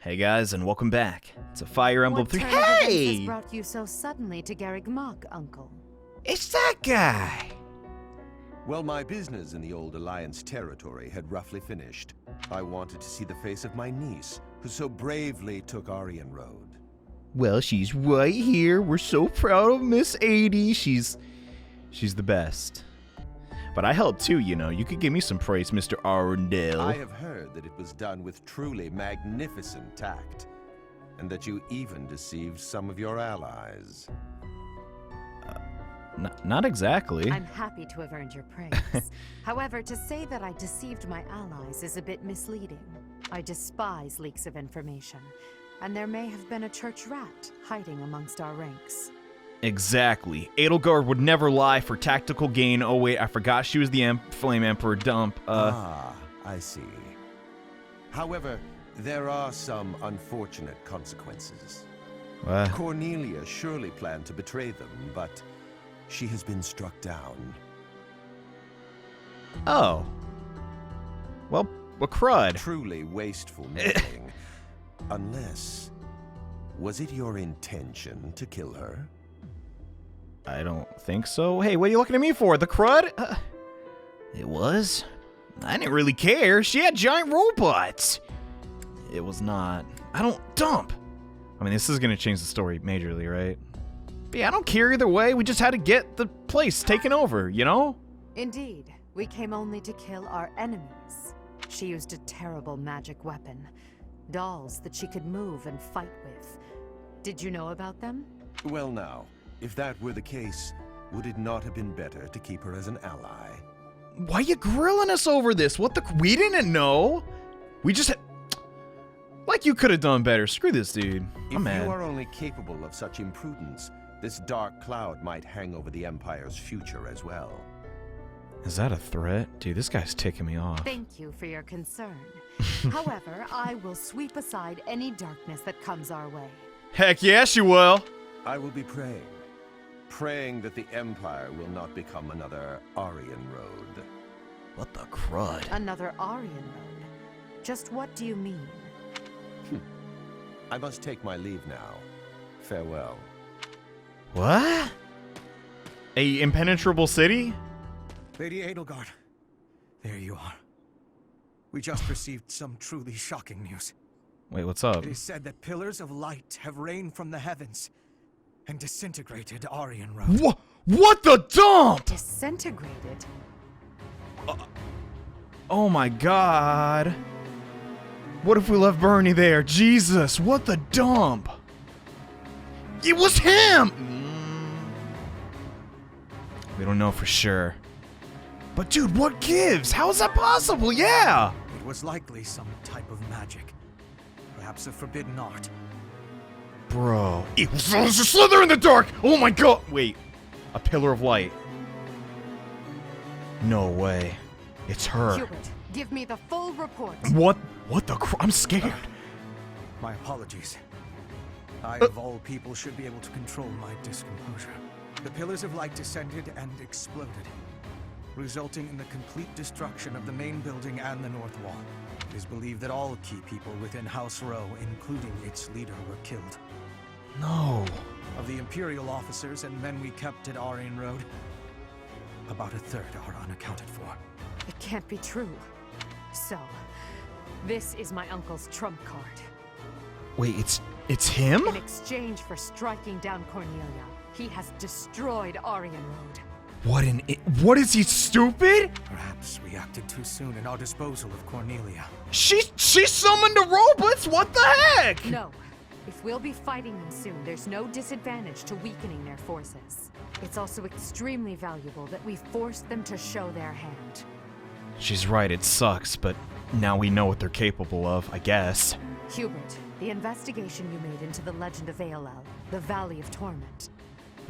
Hey guys, and welcome back to Fire Emblem Three. What turn of events Hey! has brought you so suddenly to Garreg Mach, Uncle? It's that guy! Well, my business in the old Alliance territory had roughly finished. I wanted to see the face of my niece, who so bravely took Arianrhod. Well, she's right here. We're so proud of Miss 80. She's the best. But I helped too, you know. You could give me some praise, Mr. Arundel. I have heard that it was done with truly magnificent tact, and that you even deceived some of your allies. Not exactly. I'm happy to have earned your praise. However, to say that I deceived my allies is a bit misleading. I despise leaks of information, and there may have been a church rat hiding amongst our ranks. Exactly. Edelgard would never lie for tactical gain. Oh wait, I forgot she was the Flame Emperor dump. I see. However, there are some unfortunate consequences. What? Cornelia surely planned to betray them, but she has been struck down. Oh. Well, crud. Truly wasteful meddling. Unless... was it your intention to kill her? I don't think so. Hey, what are you looking at me for? The crud? It was. I didn't really care. She had giant robots. It was not. I don't dump. I mean, this is going to change the story majorly, right? But yeah, I don't care either way. We just had to get the place taken over, you know? Indeed, we came only to kill our enemies. She used a terrible magic weapon. Dolls that she could move and fight with. Did you know about them? Well now, if that were the case, would it not have been better to keep her as an ally? Why you grilling us over this? What the? We didn't know. We just had... Like you could have done better. Screw this dude. I'm mad. If you are only capable of such imprudence, this dark cloud might hang over the Empire's future as well. Is that a threat? Dude, this guy's ticking me off. Thank you for your concern. However, I will sweep aside any darkness that comes our way. Heck yes, you will. I will be praying. Praying that the Empire will not become another Arianrhod. What the crud? Another Arianrhod? Just what do you mean? I must take my leave now. Farewell. What? A impenetrable city? Lady Edelgard, there you are. We just received some truly shocking news. Wait, what's up? It is said that pillars of light have rained from the heavens and disintegrated Arianrhod. What the dump? Disintegrated? Oh my god. What if we left Bernie there? Jesus, what the dump? It was him! We don't know for sure. But dude, what gives? How is that possible? Yeah! It was likely some type of magic. Perhaps a forbidden art. Bro. It was a slither in the dark! Oh my god! Wait. A pillar of light. No way. It's her. Hubert, give me the full report. What the I'm scared. My apologies. I, of all people, should be able to control my discomposure. The pillars of light descended and exploded, resulting in the complete destruction of the main building and the north wall. It is believed that all key people within House Row, including its leader, were killed. No. Of the Imperial officers and men we kept at Arianrhod, about a third are unaccounted for. It can't be true. So, this is my uncle's trump card. Wait, it's him? In exchange for striking down Cornelia, he has destroyed Arianrhod. What is he, stupid? Perhaps we acted too soon in our disposal of Cornelia. She summoned the robots? What the heck? No. If we'll be fighting them soon, there's no disadvantage to weakening their forces. It's also extremely valuable that we forced them to show their hand. She's right, it sucks, but now we know what they're capable of, I guess. Hubert, the investigation you made into the legend of Aelel, the Valley of Torment.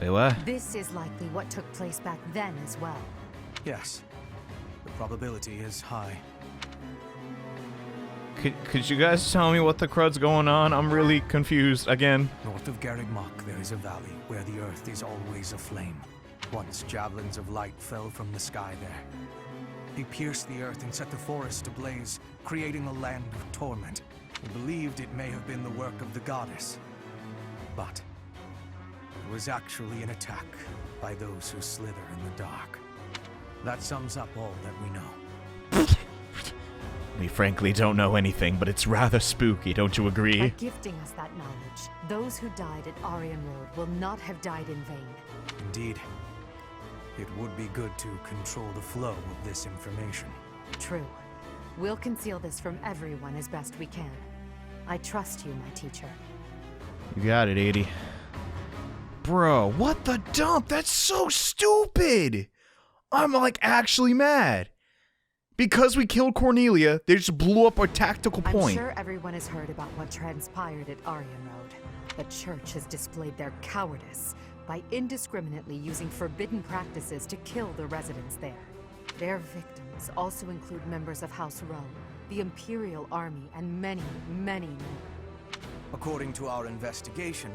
Wait, what? This is likely what took place back then as well. Yes. The probability is high. Could you guys tell me what the crud's going on? I'm really confused again. North of Garreg Mach, there is a valley where the earth is always aflame. Once javelins of light fell from the sky there. They pierced the earth and set the forest ablaze, creating a land of torment. He believed it may have been the work of the goddess, but it was actually an attack by those who slither in the dark. That sums up all that we know. We frankly don't know anything, but it's rather spooky, don't you agree? By gifting us that knowledge, those who died at Arianrhod will not have died in vain. Indeed. It would be good to control the flow of this information. True. We'll conceal this from everyone as best we can. I trust you, my teacher. You got it, 80. Bro, what the dump? That's so stupid! I'm, like, actually mad. Because we killed Cornelia, they just blew up our tactical point. I'm sure everyone has heard about what transpired at Arianrhod. The Church has displayed their cowardice by indiscriminately using forbidden practices to kill the residents there. Their victims also include members of House Rome, the Imperial Army, and many, many more. According to our investigation,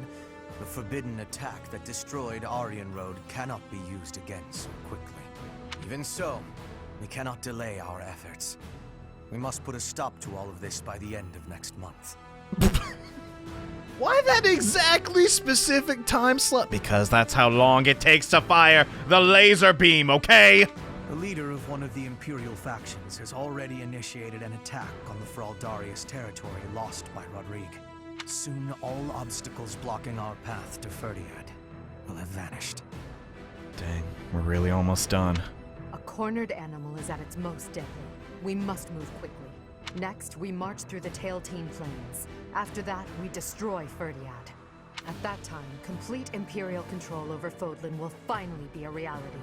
the forbidden attack that destroyed Arianrhod cannot be used again so quickly. Even so, we cannot delay our efforts. We must put a stop to all of this by the end of next month. Why that exactly specific time slot? Because that's how long it takes to fire the laser beam, okay? The leader of one of the Imperial factions has already initiated an attack on the Fraldarius territory lost by Rodrigue. Soon all obstacles blocking our path to Ferdinand will have vanished. Dang, we're really almost done. A cornered animal is at its most deadly. We must move quickly. Next, we march through the Tailtean Plains. After that, we destroy Ferdinand. At that time, complete Imperial control over Fodlan will finally be a reality.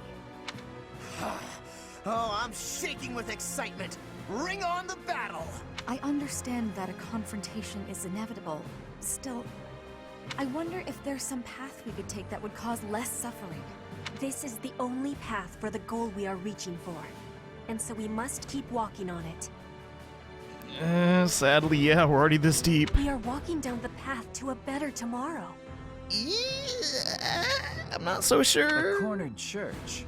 Oh, I'm shaking with excitement. Bring on the battle! I understand that a confrontation is inevitable. Still, I wonder if there's some path we could take that would cause less suffering. This is the only path for the goal we are reaching for. And so we must keep walking on it. Sadly, yeah, we're already this deep. We are walking down the path to a better tomorrow. Yeah, I'm not so sure. A cornered church.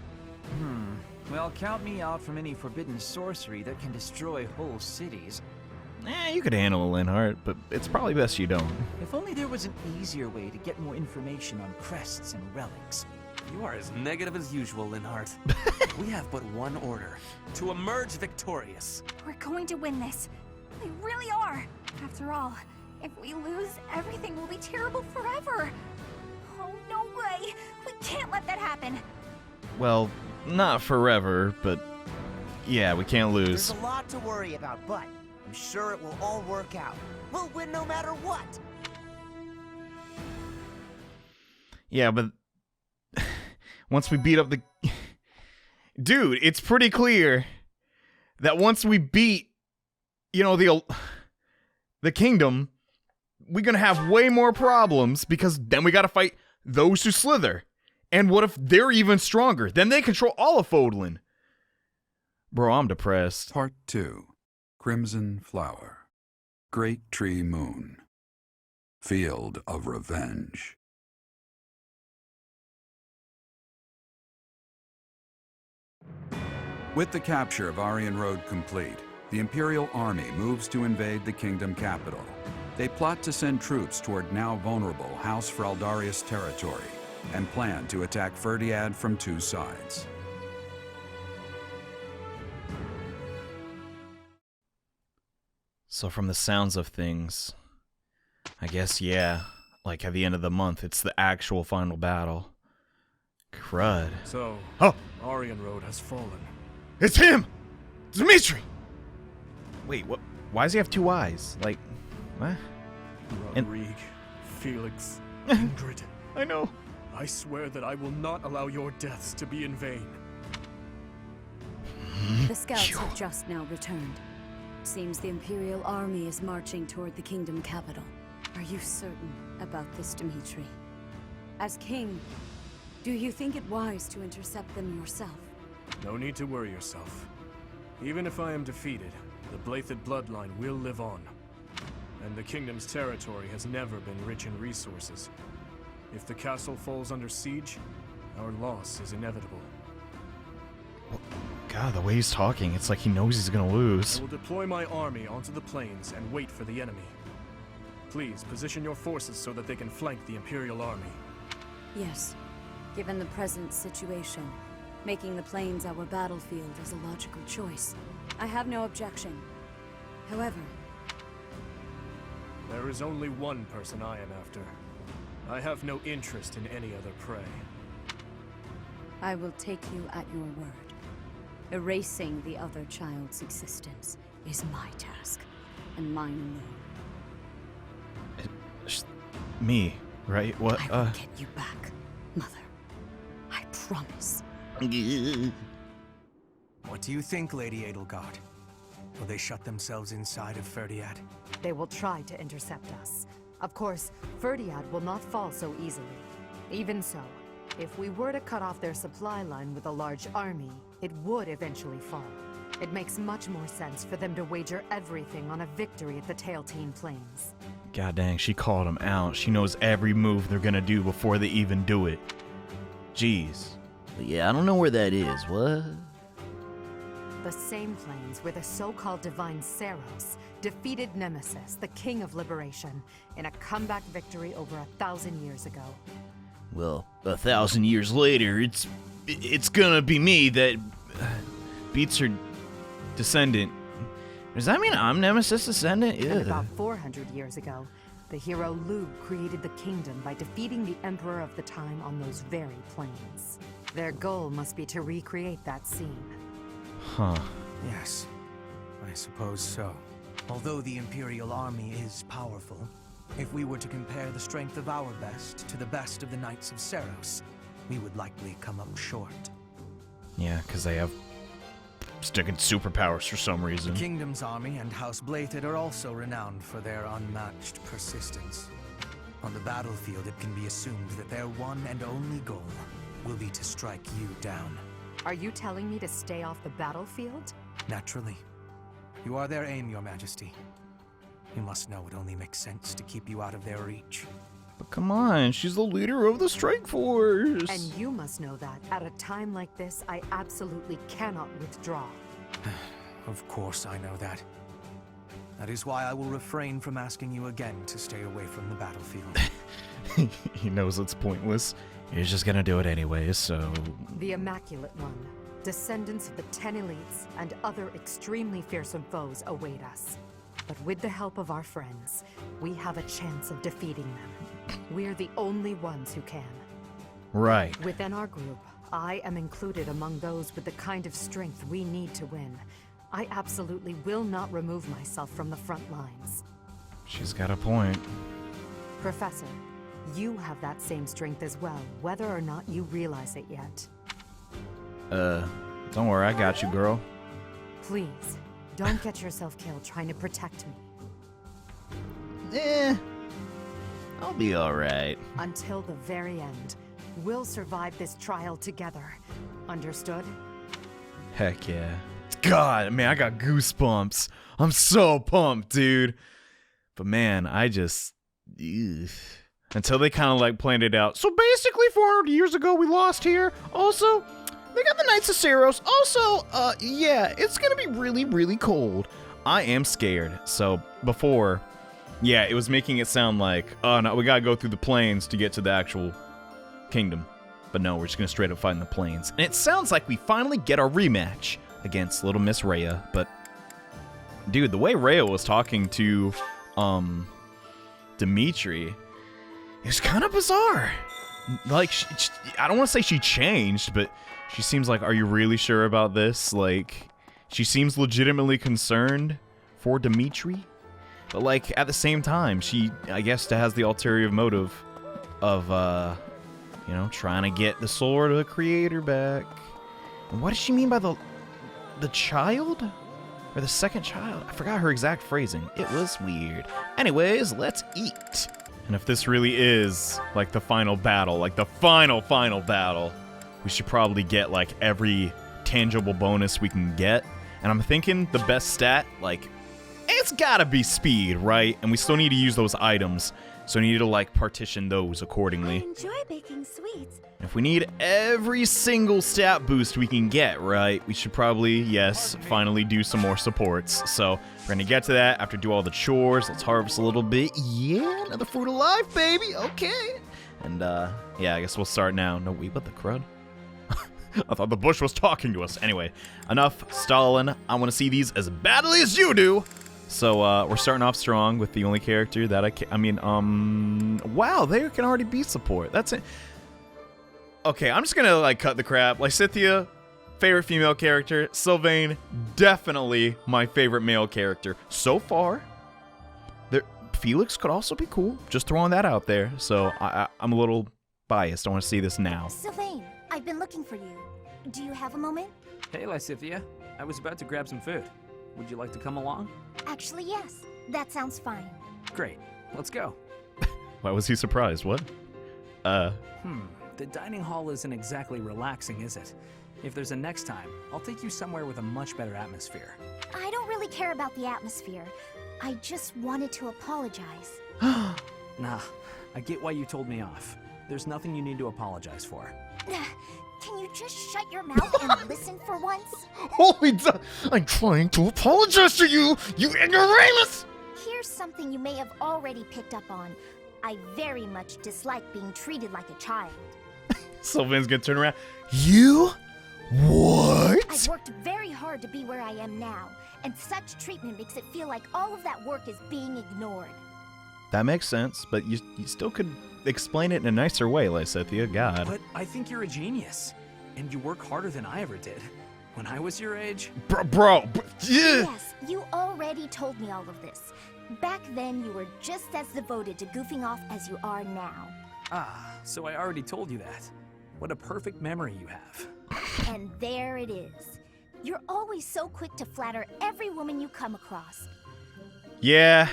Well, count me out from any forbidden sorcery that can destroy whole cities. You could handle a Linhardt, but it's probably best you don't. If only there was an easier way to get more information on crests and relics. You are as negative as usual, Linhardt. We have but one order: to emerge victorious. We're going to win this. We really are. After all, if we lose, everything will be terrible forever. Oh, no way. We can't let that happen. Well, not forever, but yeah, we can't lose. There's a lot to worry about, but I'm sure it will all work out. We'll win no matter what. Yeah, but once we beat up the... Dude, it's pretty clear that once we beat, you know, the kingdom, we're gonna have way more problems because then we gotta fight those who slither. And what if they're even stronger? Then they control all of Fodlan. Bro, I'm depressed. Part 2. Crimson Flower. Great Tree Moon. Field of Revenge. With the capture of Arianrhod complete, the Imperial army moves to invade the kingdom capital. They plot to send troops toward now vulnerable House Fraldarius territory and plan to attack Ferdinand from two sides. So from the sounds of things, I guess, yeah, like at the end of the month, it's the actual final battle. Crud. So, Oh! Arianrhod has fallen. It's him! Dimitri! Wait, what? Why does he have two eyes? Like, what? Rodrigue, Felix, Ingrid. I know. I swear that I will not allow your deaths to be in vain. The scouts have just now returned. Seems the Imperial army is marching toward the kingdom capital. Are you certain about this, Dimitri? As king, do you think it wise to intercept them yourself? No need to worry yourself. Even if I am defeated, the Blathed bloodline will live on. And the kingdom's territory has never been rich in resources. If the castle falls under siege, our loss is inevitable. God, the way he's talking, it's like he knows he's gonna lose. I will deploy my army onto the plains and wait for the enemy. Please, position your forces so that they can flank the Imperial army. Yes. Given the present situation, making the plains our battlefield is a logical choice. I have no objection. However, there is only one person I am after. I have no interest in any other prey. I will take you at your word. Erasing the other child's existence is my task, and mine alone. Me, right? What? I will get you back, Mother. I promise. What do you think, Lady Edelgard? Will they shut themselves inside of Ferdinand? They will try to intercept us. Of course, Ferdinand will not fall so easily. Even so, if we were to cut off their supply line with a large army, it would eventually fall. It makes much more sense for them to wager everything on a victory at the Tailtean Plains. God dang, she called him out. She knows every move they're gonna do before they even do it. Jeez. Yeah, I don't know where that is. What? The same plains where the so-called divine Saros defeated Nemesis, the King of Liberation, in a comeback victory over 1,000 years ago. Well, 1,000 years later, it's gonna be me that Beats her descendant. Does that mean I'm Nemesis' descendant? And about 400 years ago, the hero Lu created the kingdom by defeating the emperor of the time on those very plains. Their goal must be to recreate that scene. Huh. Yes, I suppose so. Although the Imperial army is powerful, if we were to compare the strength of our best to the best of the Knights of Saros, we would likely come up short. Yeah, because they have sticking superpowers for some reason. The Kingdom's army and House Blathed are also renowned for their unmatched persistence. On the battlefield, it can be assumed that their one and only goal will be to strike you down. Are you telling me to stay off the battlefield? Naturally. You are their aim, Your Majesty. You must know it only makes sense to keep you out of their reach. But come on, she's the leader of the strike force. And you must know that, at a time like this, I absolutely cannot withdraw. Of course I know that. That is why I will refrain from asking you again to stay away from the battlefield. He knows it's pointless. He's just gonna do it anyway, so... The Immaculate One, descendants of the 10 elites, and other extremely fearsome foes await us. But with the help of our friends, we have a chance of defeating them. We're the only ones who can. Right. Within our group, I am included among those with the kind of strength we need to win. I absolutely will not remove myself from the front lines. She's got a point. Professor, you have that same strength as well, whether or not you realize it yet. Don't worry, I got you, girl. Please, don't get yourself killed trying to protect me. I'll be alright. Until the very end, we'll survive this trial together. Understood? Heck yeah. God, man, I got goosebumps. I'm so pumped, dude. But man, I just... Ugh. Until they kind of like planned it out. So basically 400 years ago we lost here. Also, they got the Knights of Saros. Also, yeah, it's gonna be really, really cold. I am scared. So before, yeah, it was making it sound like, oh no, we gotta go through the plains to get to the actual kingdom. But no, we're just gonna straight up fight in the plains. And it sounds like we finally get our rematch against Little Miss Rhea. But dude, the way Rhea was talking to Dimitri, it's kind of bizarre. Like, I don't want to say she changed, but she seems like, are you really sure about this? Like, she seems legitimately concerned for Dimitri. But, like, at the same time, she, I guess, has the ulterior motive of, you know, trying to get the sword of the creator back. And what does she mean by the child? Or the second child? I forgot her exact phrasing. It was weird. Anyways, let's eat. And if this really is, like, the final battle, like, the final battle, we should probably get, like, every tangible bonus we can get. And I'm thinking the best stat, like, it's it's gotta be speed, right? And we still need to use those items, so we need to, like, partition those accordingly. I enjoy baking sweets. If we need every single stat boost we can get, right, we should probably, yes, finally do some more supports. So we're gonna get to that after do all the chores. Let's harvest a little bit. Yeah, another fruit of life, baby. Okay. And, yeah, I guess we'll start now. No, wait, what the crud? I thought the bush was talking to us. Anyway, enough stalling. I want to see these as badly as you do. So, we're starting off strong with the only character that wow, they can already be support. That's it. Okay, I'm just gonna, like, cut the crap. Lysithea, favorite female character. Sylvain, definitely my favorite male character. So far, Felix could also be cool. Just throwing that out there. So, I'm a little biased. I want to see this now. Sylvain, I've been looking for you. Do you have a moment? Hey, Lysithea. I was about to grab some food. Would you like to come along? Actually, yes. That sounds fine. Great. Let's go. Why was he surprised? What? The dining hall isn't exactly relaxing, is it? If there's a next time, I'll take you somewhere with a much better atmosphere. I don't really care about the atmosphere. I just wanted to apologize. Nah, I get why you told me off. There's nothing you need to apologize for. Can you just shut your mouth and listen for once? Holy I'm trying to apologize to you, you ignoramus! Here's something you may have already picked up on. I very much dislike being treated like a child. Sylvain's gonna turn around. You? What? I've worked very hard to be where I am now, and such treatment makes it feel like all of that work is being ignored. That makes sense, but you still could explain it in a nicer way, Lysithea. God. But I think you're a genius, and you work harder than I ever did. When I was your age... Bro, yeah. Yes, you already told me all of this. Back then, you were just as devoted to goofing off as you are now. Ah, so I already told you that. What a perfect memory you have. And there it is. You're always so quick to flatter every woman you come across. Yeah.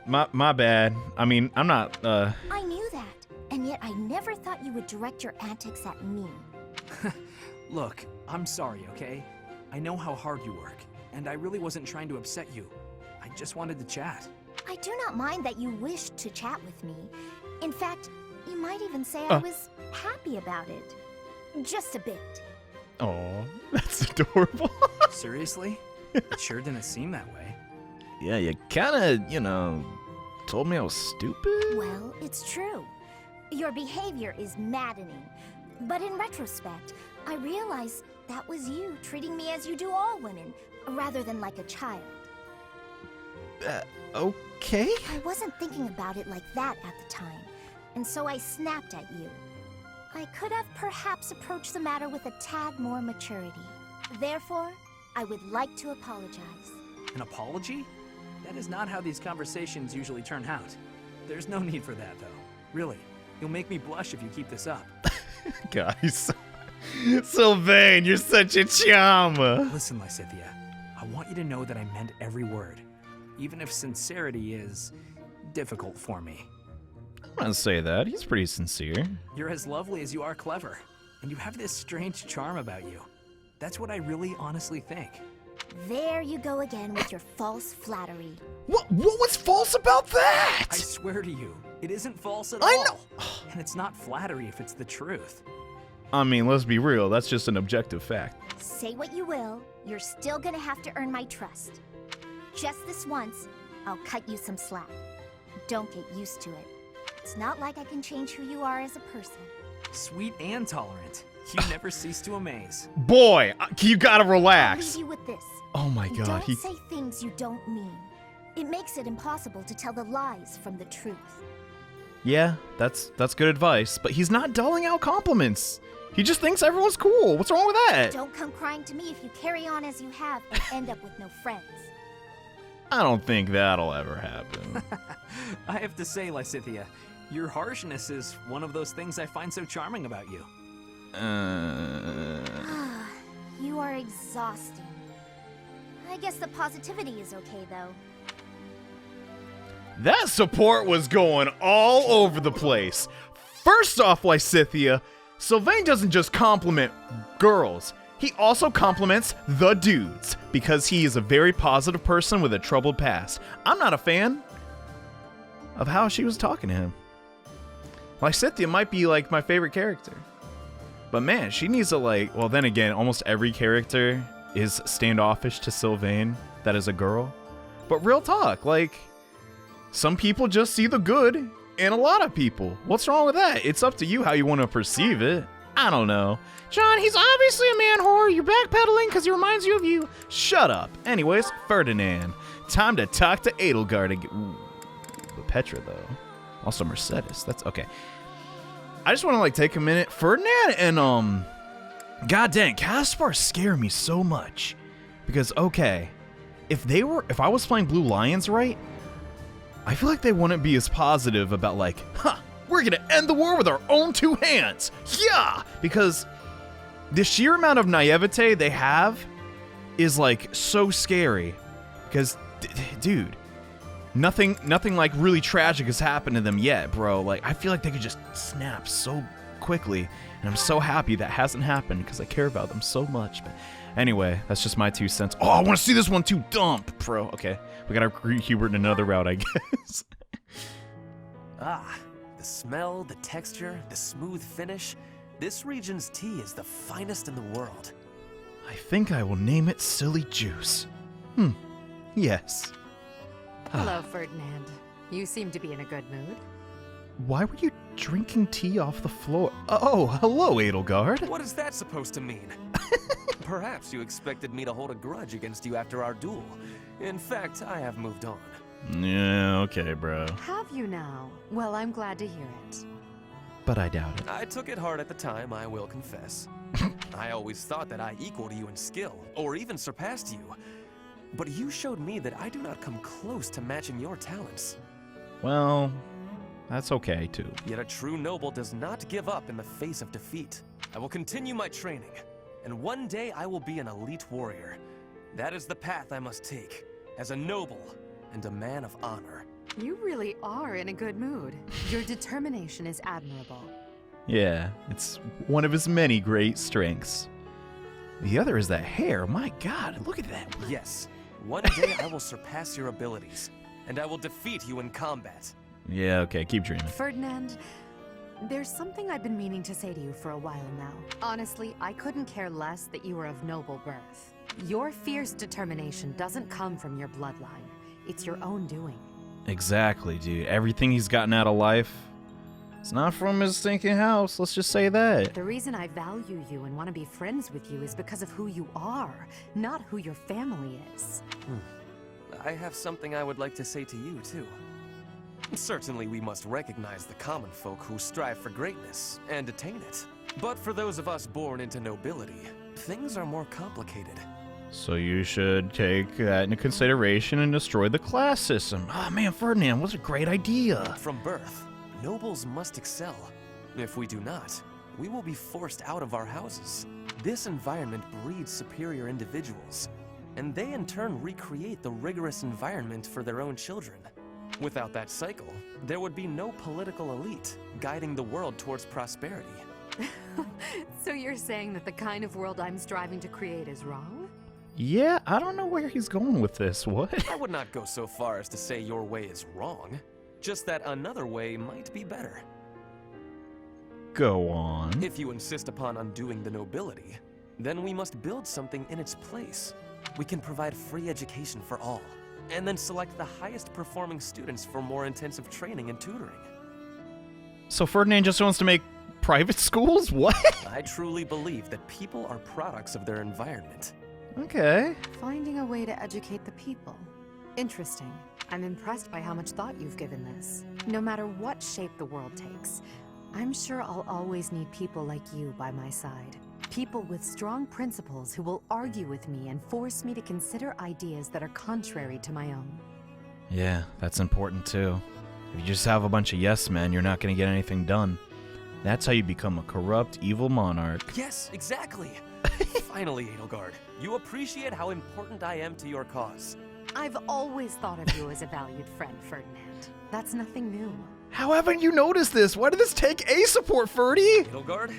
My bad. I mean, I'm not, I knew that, and yet I never thought you would direct your antics at me. Look, I'm sorry, okay? I know how hard you work, and I really wasn't trying to upset you. I just wanted to chat. I do not mind that you wished to chat with me. In fact, you might even say I was happy about it. Just a bit. Aw, that's adorable. Seriously? It sure didn't seem that way. Yeah, you kinda, told me I was stupid. Well, it's true. Your behavior is maddening. But in retrospect, I realize that was you treating me as you do all women, rather than like a child. Okay. I wasn't thinking about it like that at the time, and so I snapped at you. I could have perhaps approached the matter with a tad more maturity. Therefore, I would like to apologize. An apology? That is not how these conversations usually turn out. There's no need for that, though. Really, you'll make me blush if you keep this up. Guys. Sylvain, you're such a chum. Listen, Lysithea, I want you to know that I meant every word, even if sincerity is difficult for me. I wouldn't say that. He's pretty sincere. You're as lovely as you are clever, and you have this strange charm about you. That's what I really honestly think. There you go again with your false flattery. What's false about that? I swear to you, it isn't false at I all. know. And it's not flattery if it's the truth. I mean, let's be real. That's just an objective fact. Say what you will, you're still gonna have to earn my trust. Just this once, I'll cut you some slack. Don't get used to it. It's not like I can change who you are as a person. Sweet and tolerant. You never cease to amaze. Boy, you gotta I'll relax. leave you with this. Oh my god, Don't say things you don't mean. It makes it impossible to tell the lies from the truth. Yeah, that's good advice, but he's not doling out compliments. He just thinks everyone's cool. What's wrong with that? Don't come crying to me if you carry on as you have and end up with no friends. I don't think that'll ever happen. I have to say, Lysithea, your harshness is one of those things I find so charming about you. You are exhausting. I guess the positivity is okay, though. That support was going all over the place. First off, Lysithea, Sylvain doesn't just compliment girls. He also compliments the dudes because he is a very positive person with a troubled past. I'm not a fan of how she was talking to him. Lysithea might be like my favorite character. But man, she needs to like, well then again, almost every character is standoffish to Sylvain that is a girl. But real talk, like, some people just see the good in a lot of people. What's wrong with that? It's up to you how you want to perceive it. I don't know. John, he's obviously a man whore. You're backpedaling because he reminds you of you. Shut up. Anyways, Ferdinand. Time to talk to Edelgard again. Ooh, but Petra, though. Also Mercedes. That's okay. I just want to, like, take a minute. Ferdinand and, God dang, Caspar scare me so much. Because, okay, if I was playing Blue Lions right, I feel like they wouldn't be as positive about, like, we're gonna end the war with our own two hands. Yeah! Because the sheer amount of naivete they have is, like, so scary. Because, dude, nothing like really tragic has happened to them yet, bro. Like, I feel like they could just snap so quickly. And I'm so happy that hasn't happened because I care about them so much. But anyway, that's just my 2 cents. Oh, I want to see this one too. Dump, bro. Okay, we gotta recruit Hubert in another route, I guess. Ah, the smell, the texture, the smooth finish. This region's tea is the finest in the world. I think I will name it Silly Juice. Yes. Hello, Ferdinand. You seem to be in a good mood. Why were you drinking tea off the floor? Oh, hello, Edelgard. What is that supposed to mean? Perhaps you expected me to hold a grudge against you after our duel. In fact, I have moved on. Yeah, okay, bro. Have you now? Well, I'm glad to hear it. But I doubt it. I took it hard at the time, I will confess. I always thought that I equaled you in skill, or even surpassed you. But you showed me that I do not come close to matching your talents. Well, that's okay, too. Yet a true noble does not give up in the face of defeat. I will continue my training, and one day I will be an elite warrior. That is the path I must take, as a noble and a man of honor. You really are in a good mood. Your determination is admirable. Yeah, it's one of his many great strengths. The other is that hair. My God, look at that. Yes, one day I will surpass your abilities, and I will defeat you in combat. Yeah, okay, keep dreaming. Ferdinand, there's something I've been meaning to say to you for a while now. Honestly, I couldn't care less that you were of noble birth. Your fierce determination doesn't come from your bloodline. It's your own doing. Exactly, dude. Everything he's gotten out of life, it's not from his stinking house. Let's just say that. The reason I value you and want to be friends with you is because of who you are, not who your family is. I have something I would like to say to you, too. Certainly we must recognize the common folk who strive for greatness and attain it. But for those of us born into nobility, things are more complicated. So you should take that into consideration and destroy the class system. Oh man, Ferdinand, what a great idea. From birth, nobles must excel. If we do not, we will be forced out of our houses. This environment breeds superior individuals, and they in turn recreate the rigorous environment for their own children. Without that cycle, there would be no political elite guiding the world towards prosperity. So you're saying that the kind of world I'm striving to create is wrong? Yeah, I don't know where he's going with this. What? I would not go so far as to say your way is wrong, just that another way might be better. Go on. If you insist upon undoing the nobility, then we must build something in its place. We can provide free education for all, and then select the highest performing students for more intensive training and tutoring. So Ferdinand just wants to make private schools? What? I truly believe that people are products of their environment. Okay. Finding a way to educate the people. Interesting. I'm impressed by how much thought you've given this. No matter what shape the world takes, I'm sure I'll always need people like you by my side. People with strong principles who will argue with me and force me to consider ideas that are contrary to my own. Yeah, that's important too. If you just have a bunch of yes men, you're not going to get anything done. That's how you become a corrupt, evil monarch. Yes, exactly. Finally, Edelgard, you appreciate how important I am to your cause. I've always thought of you as a valued friend, Ferdinand. That's nothing new. How haven't you noticed this? Why did this take A support, Ferdy? Edelgard,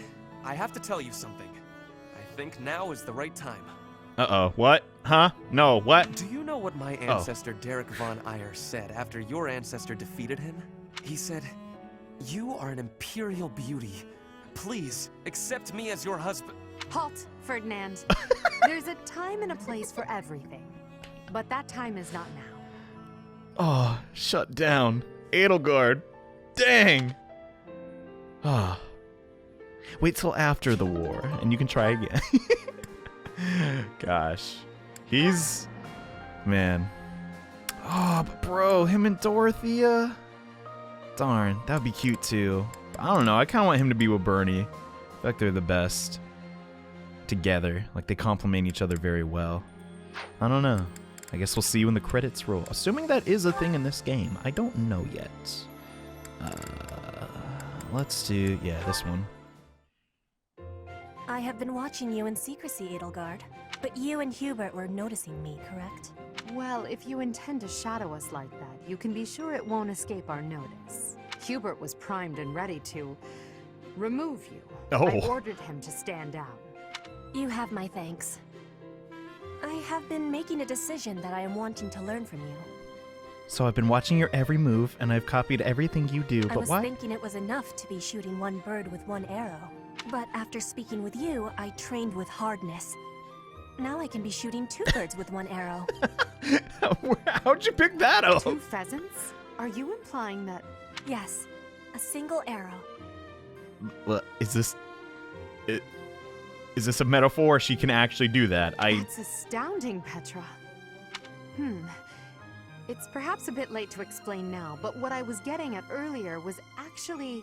I have to tell you something. I think now is the right time. Uh-oh. What? Huh? No, what? Do you know what my ancestor Derek von Eyre said after your ancestor defeated him? He said, "You are an imperial beauty. Please, accept me as your husband." Halt, Ferdinand. There's a time and a place for everything. But that time is not now. Oh, shut down. Edelgard. Dang. Ah. Wait till after the war, and you can try again. Gosh. He's... Man. Oh, but bro, him and Dorothea? Darn, that would be cute too. But I don't know, I kind of want him to be with Bernie. I feel like they're the best together. Like, they complement each other very well. I don't know. I guess we'll see when the credits roll. Assuming that is a thing in this game. I don't know yet. Let's do... Yeah, this one. I have been watching you in secrecy, Edelgard. But you and Hubert were noticing me, correct? Well, if you intend to shadow us like that, you can be sure it won't escape our notice. Hubert was primed and ready to remove you. Oh. I ordered him to stand down. You have my thanks. I have been making a decision that I am wanting to learn from you. So I've been watching your every move, and I've copied everything you do, I but was why? thinking it was enough to be shooting one bird with one arrow. But after speaking with you, I trained with hardness. Now I can be shooting 2 birds with 1 arrow. How'd you pick that up? 2 pheasants? Are you implying that... Yes, a single arrow. Well, is this a metaphor? She can actually do that. That's astounding, Petra. It's perhaps a bit late to explain now, but what I was getting at earlier was actually...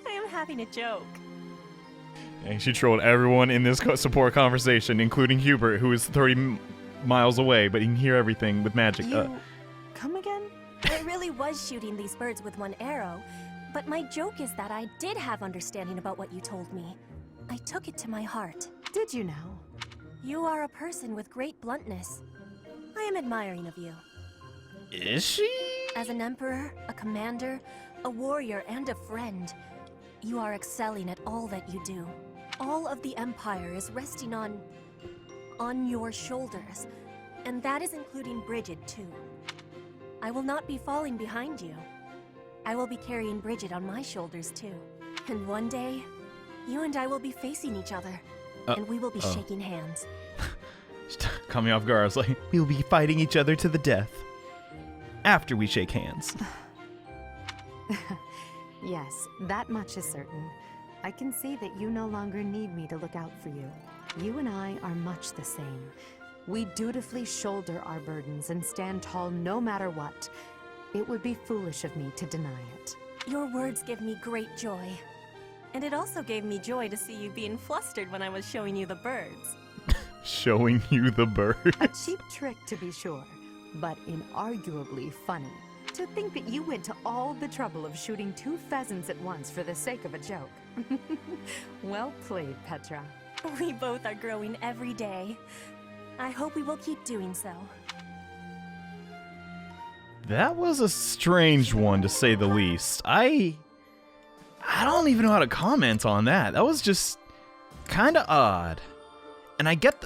I am having a joke. And she trolled everyone in this support conversation, including Hubert, who is 30 miles away, but he can hear everything with magic. Come again? I really was shooting these birds with 1 arrow, but my joke is that I did have understanding about what you told me. I took it to my heart. Did you now? You are a person with great bluntness. I am admiring of you. Is she? As an emperor, a commander, a warrior, and a friend, you are excelling at all that you do. All of the Empire is resting on your shoulders, and that is including Bridget, too. I will not be falling behind you. I will be carrying Bridget on my shoulders, too. And one day, you and I will be facing each other, and we will be shaking hands. Caught me off guard. I was like, we'll be fighting each other to the death after we shake hands. Yes, that much is certain. I can see that you no longer need me to look out for you. You and I are much the same. We dutifully shoulder our burdens and stand tall no matter what. It would be foolish of me to deny it. Your words give me great joy. And it also gave me joy to see you being flustered when I was showing you the birds. Showing you the birds? A cheap trick, to be sure, but inarguably funny. To think that you went to all the trouble of shooting 2 pheasants at once for the sake of a joke. Well played, Petra. We both are growing every day. I hope we will keep doing so. That was a strange one, to say the least. I don't even know how to comment on that. That was just kind of odd. And I get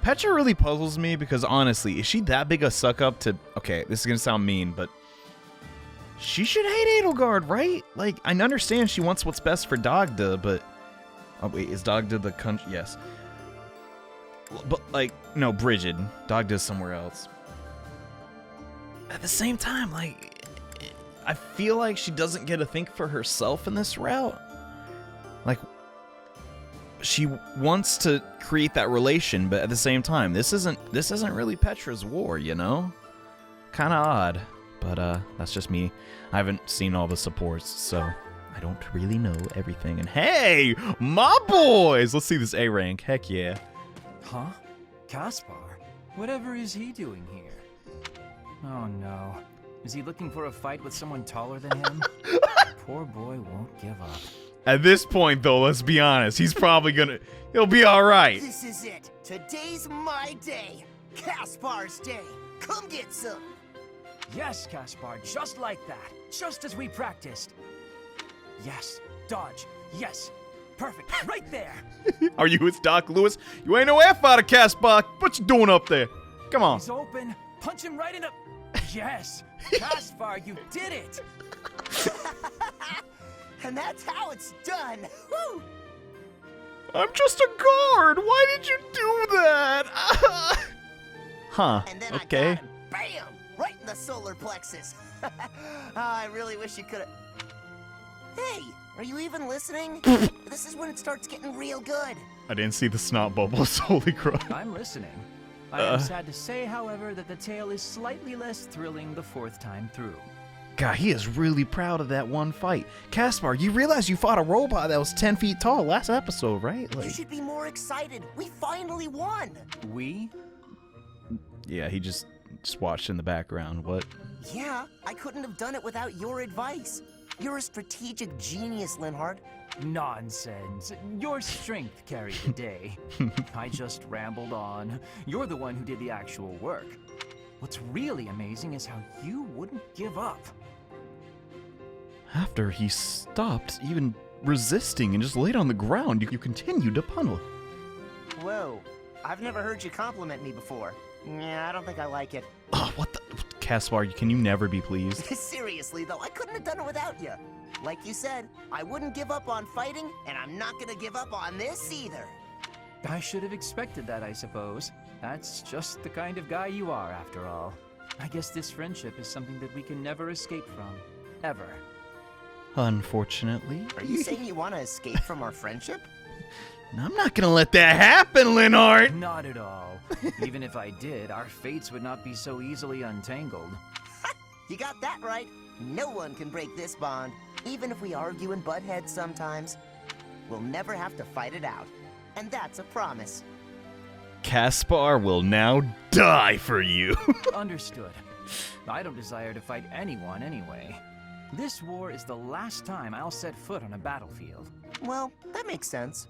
Petra really puzzles me because, honestly, is she that big a suck-up to... Okay, this is going to sound mean, but... She should hate Edelgard, right? Like, I understand she wants what's best for Dagda, but... Oh, wait, is Dagda the country? Yes. But, like, no, Bridget. Dagda's somewhere else. At the same time, like... I feel like she doesn't get to think for herself in this route. Like... She wants to create that relation, but at the same time, this isn't really Petra's war, you know? Kind of odd, but that's just me. I haven't seen all the supports, so I don't really know everything. And hey, my boys! Let's see this A rank. Heck yeah. Huh? Caspar? Whatever is he doing here? Oh no. Is he looking for a fight with someone taller than him? Poor boy won't give up. At this point, though, let's be honest. He's probably he'll be all right. This is it. Today's my day. Caspar's day. Come get some. Yes, Caspar, just like that. Just as we practiced. Yes, dodge. Yes, Perfect. Right there. Are you his Doc Lewis? You ain't no F out of Caspar. What you doing up there? Come on. He's open. Punch him right in the... Yes. Caspar, you did it. And that's how it's done. Woo! I'm just a guard. Why did you do that? Huh. And then Okay. I got him. Bam! Right in the solar plexus. Oh, I really wish you could have... Hey, are you even listening? This is when it starts getting real good. I didn't see the snot bubbles. Holy crap. I'm listening. I am sad to say, however, that the tale is slightly less thrilling the fourth time through. God, he is really proud of that one fight. Caspar, you realize you fought a robot that was 10 feet tall last episode, right? You should be more excited. We finally won. We? Yeah, he just watched in the background. What? Yeah, I couldn't have done it without your advice. You're a strategic genius, Linhardt. Nonsense. Your strength carried the day. I just rambled on. You're the one who did the actual work. What's really amazing is how you wouldn't give up. After he stopped even resisting and just laid on the ground, you continued to pummel. Whoa, I've never heard you compliment me before. Yeah, I don't think I like it. Oh, what the? Caspar, can you never be pleased? Seriously, though, I couldn't have done it without you. Like you said, I wouldn't give up on fighting, and I'm not gonna give up on this either. I should have expected that, I suppose. That's just the kind of guy you are, after all. I guess this friendship is something that we can never escape from. Ever. Unfortunately. Are you saying you want to escape from our friendship? I'm not gonna let that happen, Linhardt! Not at all. Even if I did, our fates would not be so easily untangled. You got that right. No one can break this bond. Even if we argue and butt heads sometimes, we'll never have to fight it out. And that's a promise. Caspar will now die for you. Understood. I don't desire to fight anyone anyway. This war is the last time I'll set foot on a battlefield. Well, that makes sense.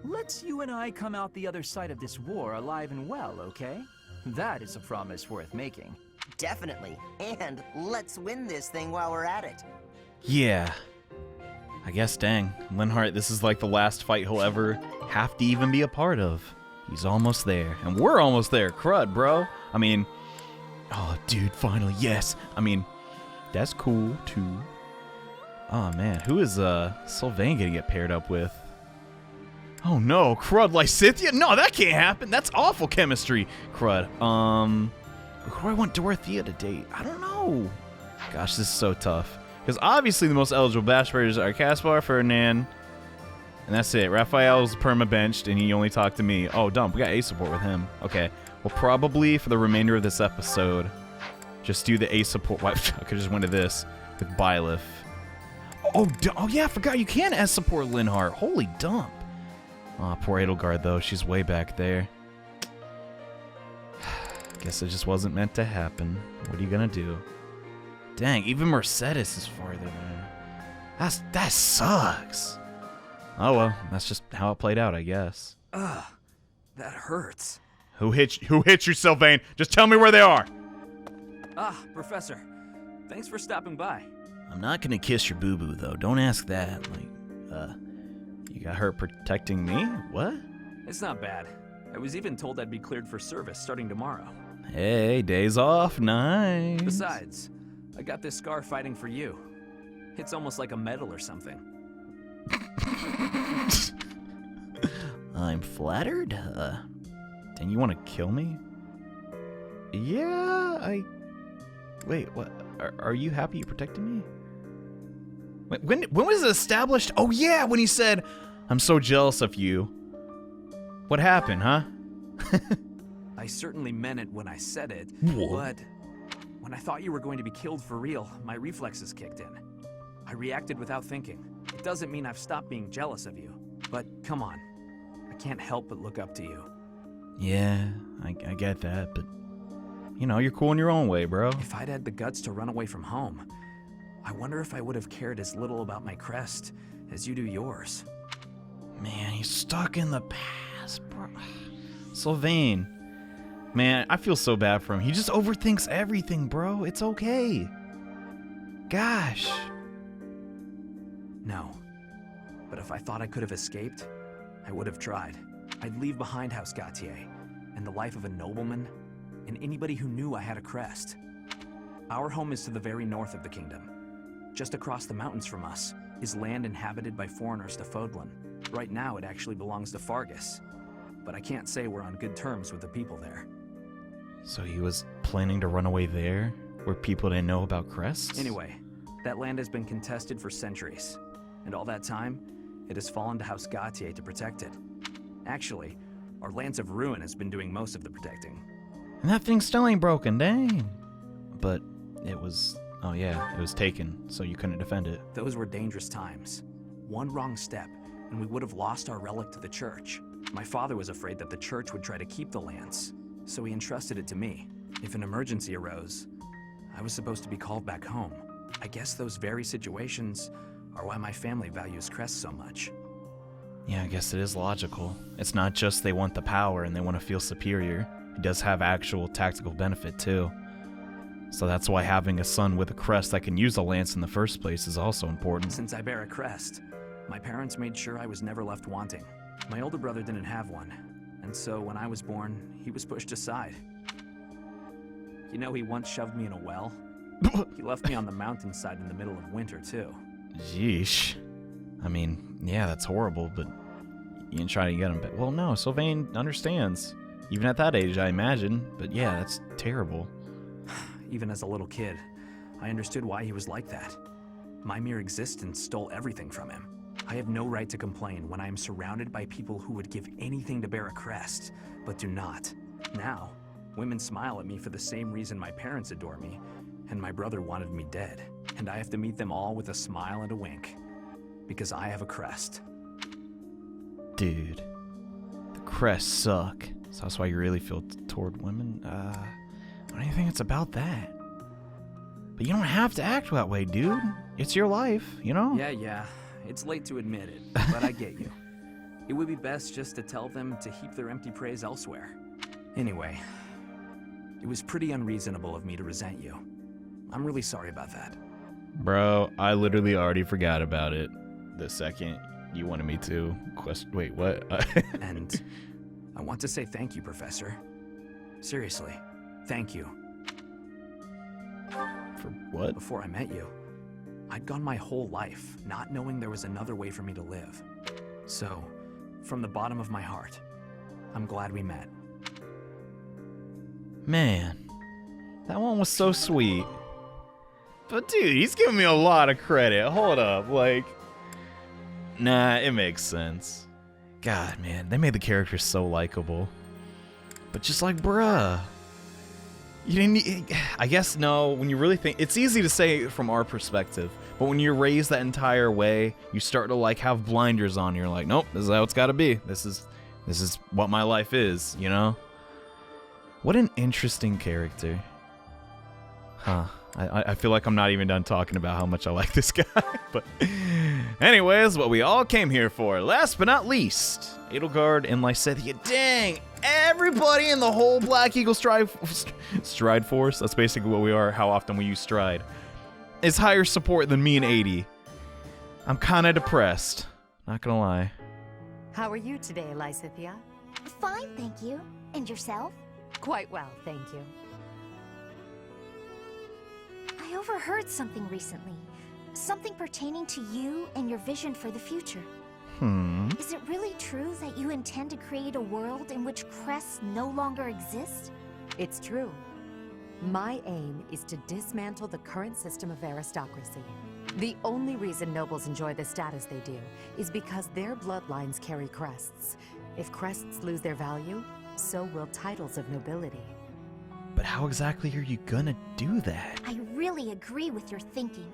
Let's you and I come out the other side of this war alive and well, okay? That is a promise worth making. Definitely. And let's win this thing while we're at it. Yeah. I guess, dang. Linhardt, this is like the last fight he'll ever have to even be a part of. He's almost there. And we're almost there. Crud, bro. I mean, oh, dude, finally, yes. I mean, that's cool, too. Oh, man. Who is Sylvain gonna get paired up with? Oh, no. Crud, Lysithea? No, that can't happen. That's awful chemistry. Crud. Who do I want Dorothea to date? I don't know. Gosh, this is so tough. Because obviously the most eligible bash players are Caspar, Ferdinand, and that's it. Raphael's perma-benched, and he only talked to me. Oh, dump. We got A support with him. Okay. We'll probably, for the remainder of this episode, just do the A support. I could just went to this with Byleth. Oh, yeah, I forgot you can S support Linhardt. Holy dump. Oh, poor Edelgard, though. She's way back there. Guess it just wasn't meant to happen. What are you gonna do? Dang, even Mercedes is farther there. That sucks. Oh well, that's just how it played out, I guess. Ugh, that hurts. Who hit you, Sylvain? Just tell me where they are. Ah, Professor. Thanks for stopping by. I'm not gonna kiss your boo-boo, though. Don't ask that. You got hurt protecting me? What? It's not bad. I was even told I'd be cleared for service starting tomorrow. Hey, days off, nice. Besides, I got this scar fighting for you. It's almost like a medal or something. I'm flattered. Dang, you want to kill me? Yeah, Wait, what? Are you happy you protected me? Wait, when was it established? Oh yeah, when he said, "I'm so jealous of you." What happened, huh? I certainly meant it when I said it, What? but when I thought you were going to be killed for real, my reflexes kicked in. I reacted without thinking. It doesn't mean I've stopped being jealous of you, but come on. I can't help but look up to you. Yeah, I get that, but you know, you're cool in your own way, bro. If I'd had the guts to run away from home, I wonder if I would have cared as little about my crest as you do yours. Man, he's stuck in the past, bro. Sylvain. Man, I feel so bad for him. He just overthinks everything, bro. It's okay. Gosh. No. But if I thought I could have escaped, I would have tried. I'd leave behind House Gautier, and the life of a nobleman, and anybody who knew I had a crest. Our home is to the very north of the kingdom. Just across the mountains from us is land inhabited by foreigners to Fodlan. Right now it actually belongs to Fargus, but I can't say we're on good terms with the people there. So he was planning to run away there, where people didn't know about crests? Anyway, that land has been contested for centuries, and all that time, it has fallen to House Gautier to protect it. Actually, our Lance of Ruin has been doing most of the protecting. And that thing still ain't broken, dang. But it was, oh yeah, it was taken, so you couldn't defend it. Those were dangerous times. One wrong step, and we would have lost our relic to the church. My father was afraid that the church would try to keep the lance, so he entrusted it to me. If an emergency arose, I was supposed to be called back home. I guess those very situations are why my family values crests so much. Yeah, I guess it is logical. It's not just they want the power and they want to feel superior. It does have actual tactical benefit too. So that's why having a son with a crest that can use a lance in the first place is also important. Since I bear a crest, my parents made sure I was never left wanting. My older brother didn't have one, and so when I was born, he was pushed aside. You know, he once shoved me in a well. He left me on the mountainside in the middle of winter, too. Yeesh. I mean, yeah, that's horrible, but you didn't try to get him back. Well, no, Sylvain understands. Even at that age, I imagine. But yeah, that's terrible. Even as a little kid, I understood why he was like that. My mere existence stole everything from him. I have no right to complain when I am surrounded by people who would give anything to bear a crest, but do not. Now, women smile at me for the same reason my parents adore me, and my brother wanted me dead. And I have to meet them all with a smile and a wink, because I have a crest. Dude, the crests suck. So that's why you really feel toward women? I don't even think it's about that. But you don't have to act that way, dude. It's your life, you know? Yeah. It's late to admit it, but I get you. It would be best just to tell them to heap their empty praise elsewhere. Anyway, it was pretty unreasonable of me to resent you. I'm really sorry about that. Bro, I literally already forgot about it the second you wanted me to. Wait, what? And I want to say thank you, Professor. Seriously, thank you. For what? Before I met you, I'd gone my whole life not knowing there was another way for me to live. So, from the bottom of my heart, I'm glad we met. Man, that one was so sweet. But dude, he's giving me a lot of credit. Hold up, like, nah, it makes sense. God, man, they made the characters so likable. But just like, bruh, you didn't. I guess no. When you really think, it's easy to say from our perspective, but when you're raised that entire way, you start to like have blinders on. You're like, nope, this is how it's got to be. This is what my life is. You know. What an interesting character. Huh. I feel like I'm not even done talking about how much I like this guy. But anyways, what we all came here for. Last but not least, Edelgard and Lysithea. Dang, everybody in the whole Black Eagle Stride Force, that's basically what we are, how often we use Stride, is higher support than me and 80. I'm kind of depressed, not gonna lie. How are you today, Lysithea? Fine, thank you. And yourself? Quite well, thank you. I overheard something recently. Something pertaining to you and your vision for the future. Is it really true that you intend to create a world in which crests no longer exist? It's true. My aim is to dismantle the current system of aristocracy. The only reason nobles enjoy the status they do is because their bloodlines carry crests. If crests lose their value, so will titles of nobility. But how exactly are you gonna do that? I really agree with your thinking.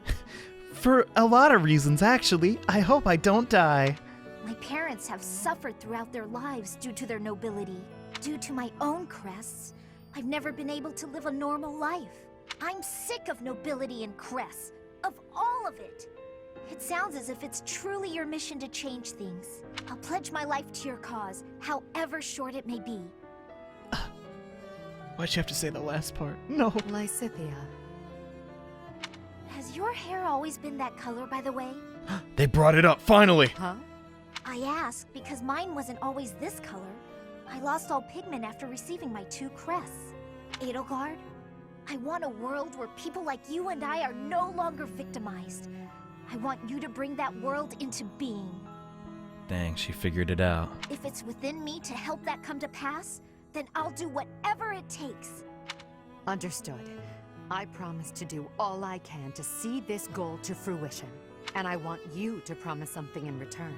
For a lot of reasons, actually. I hope I don't die. My parents have suffered throughout their lives due to their nobility. Due to my own crests, I've never been able to live a normal life. I'm sick of nobility and crests. Of all of it. It sounds as if it's truly your mission to change things. I'll pledge my life to your cause, however short it may be. Why'd you have to say the last part? No. Lysithea. Has your hair always been that color, by the way? They brought it up, finally! Huh? I asked because mine wasn't always this color. I lost all pigment after receiving my 2 crests. Edelgard, I want a world where people like you and I are no longer victimized. I want you to bring that world into being. Dang, she figured it out. If it's within me to help that come to pass, then I'll do whatever it takes. Understood. I promise to do all I can to see this goal to fruition. And I want you to promise something in return.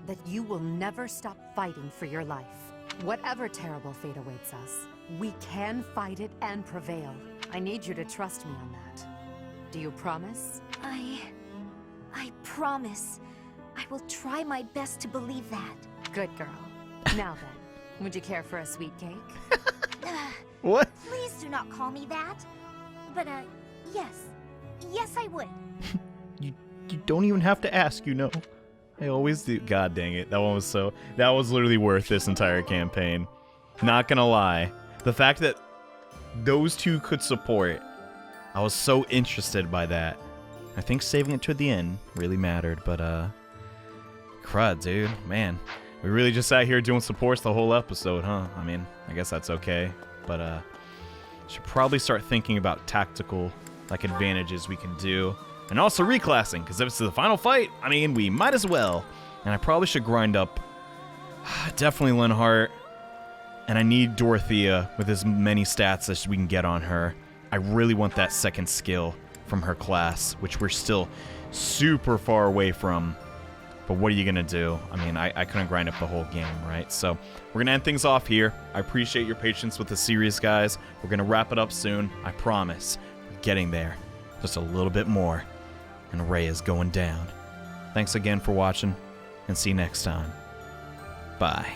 That you will never stop fighting for your life. Whatever terrible fate awaits us, we can fight it and prevail. I need you to trust me on that. Do you promise? I promise. I will try my best to believe that. Good girl. Now then, would you care for a sweet cake? What? Please do not call me that. But, yes. Yes, I would. You don't even have to ask, you know. I always do. God dang it. That was literally worth this entire campaign. Not gonna lie. The fact that those two could support, I was so interested by that. I think saving it to the end really mattered, but, crud, dude. Man, we really just sat here doing supports the whole episode, huh? I mean, I guess that's okay, but, should probably start thinking about tactical, like, advantages we can do. And also reclassing, because if it's the final fight, I mean, we might as well. And I probably should grind up definitely Linhardt. And I need Dorothea with as many stats as we can get on her. I really want that second skill from her class, which we're still super far away from. But what are you going to do? I mean, I couldn't grind up the whole game, right? So we're going to end things off here. I appreciate your patience with the series, guys. We're going to wrap it up soon. I promise. We're getting there. Just a little bit more. And Ray is going down. Thanks again for watching, and see you next time. Bye.